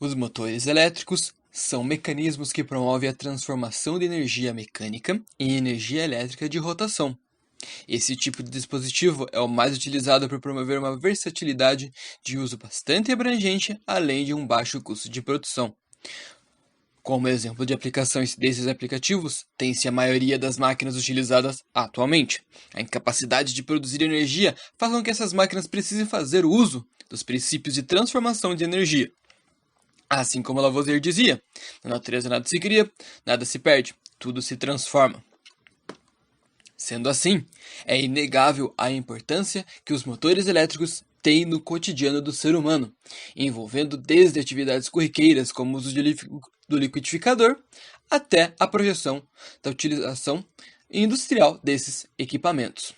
Os motores elétricos são mecanismos que promovem a transformação de energia mecânica em energia elétrica de rotação. Esse tipo de dispositivo é o mais utilizado por promover uma versatilidade de uso bastante abrangente, além de um baixo custo de produção. Como exemplo de aplicações desses aplicativos, tem-se a maioria das máquinas utilizadas atualmente. A incapacidade de produzir energia faz com que essas máquinas precisem fazer uso dos princípios de transformação de energia. Assim como Lavoisier dizia, na natureza nada se cria, nada se perde, tudo se transforma. Sendo assim, é inegável a importância que os motores elétricos têm no cotidiano do ser humano, envolvendo desde atividades corriqueiras como o uso do liquidificador até a projeção da utilização industrial desses equipamentos.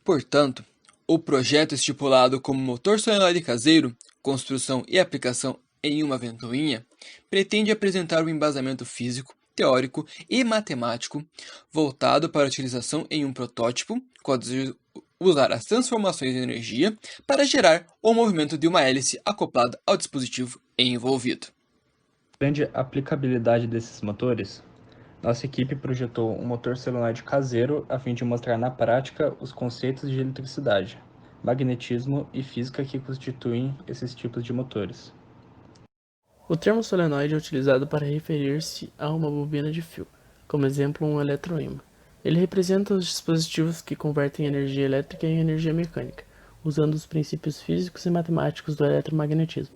Portanto, o projeto estipulado como motor solenoide caseiro, construção e aplicação em uma ventoinha, pretende apresentar um embasamento físico, teórico e matemático voltado para a utilização em um protótipo, quando usar as transformações de energia para gerar o movimento de uma hélice acoplada ao dispositivo envolvido. Grande aplicabilidade desses motores, nossa equipe projetou um motor solenoide caseiro a fim de mostrar na prática os conceitos de eletricidade, magnetismo e física que constituem esses tipos de motores. O termo solenoide é utilizado para referir-se a uma bobina de fio, como exemplo um eletroímã. Ele representa os dispositivos que convertem energia elétrica em energia mecânica, usando os princípios físicos e matemáticos do eletromagnetismo.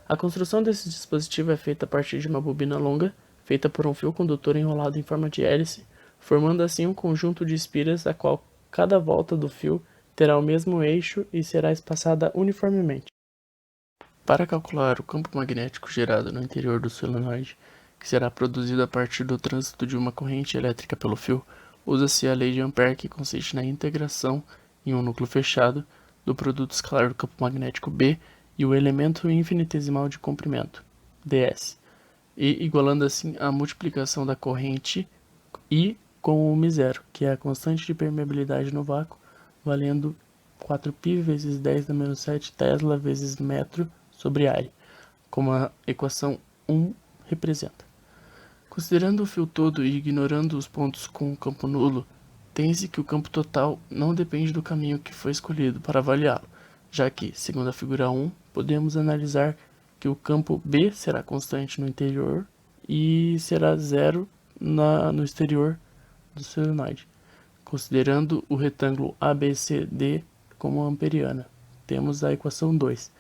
A construção desse dispositivo é feita a partir de uma bobina longa, feita por um fio condutor enrolado em forma de hélice, formando assim um conjunto de espiras a qual cada volta do fio terá o mesmo eixo e será espaçada uniformemente. Para calcular o campo magnético gerado no interior do solenoide, que será produzido a partir do trânsito de uma corrente elétrica pelo fio, usa-se a lei de Ampère, que consiste na integração, em um núcleo fechado, do produto escalar do campo magnético B e o elemento infinitesimal de comprimento, ds, e igualando assim a multiplicação da corrente I com o μ0, que é a constante de permeabilidade no vácuo, valendo 4π vezes 10⁻⁷ Tesla vezes metro sobre área, como a equação 1 representa. Considerando o fio todo e ignorando os pontos com campo nulo, tem-se que o campo total não depende do caminho que foi escolhido para avaliá-lo, já que, segundo a figura 1, podemos analisar que o campo B será constante no interior e será zero no exterior do solenoide. Considerando o retângulo ABCD como amperiana, temos a equação 2,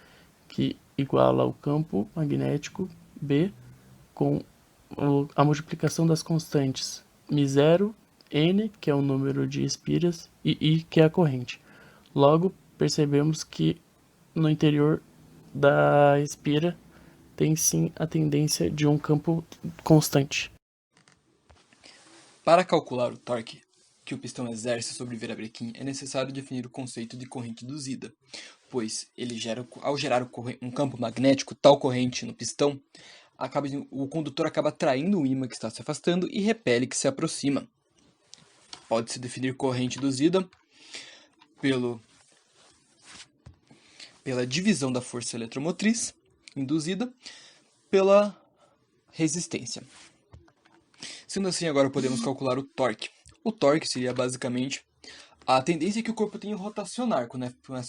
que iguala o campo magnético B com a multiplicação das constantes μ0, n, que é o número de espiras, e I, que é a corrente. Logo, percebemos que no interior da espira tem sim a tendência de um campo constante. Para calcular o torque que o pistão exerce sobre o virabrequim, é necessário definir o conceito de corrente induzida, pois ao gerar um campo magnético, tal corrente no pistão, o condutor acaba atraindo o ímã que está se afastando e repele que se aproxima. Pode-se definir corrente induzida pela divisão da força eletromotriz induzida pela resistência. Sendo assim, agora podemos calcular o torque. O torque seria basicamente a tendência que o corpo tem em rotacionar quando é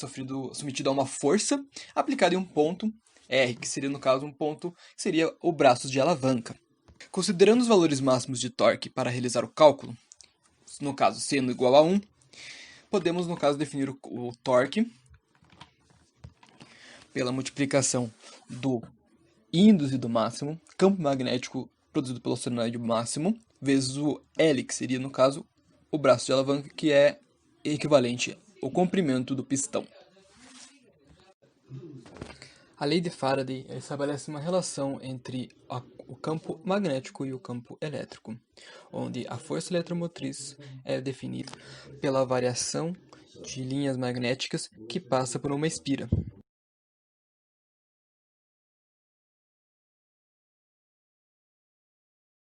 submetido a uma força aplicada em um ponto R, que seria no caso um ponto que seria o braço de alavanca. Considerando os valores máximos de torque para realizar o cálculo, no caso sendo igual a 1, podemos no caso definir o torque pela multiplicação do I induzido máximo, campo magnético produzido pelo solenoide máximo, vezes o L, que seria, no caso, o braço de alavanca, que é equivalente ao comprimento do pistão. A lei de Faraday estabelece uma relação entre o campo magnético e o campo elétrico, onde a força eletromotriz é definida pela variação de linhas magnéticas que passa por uma espira.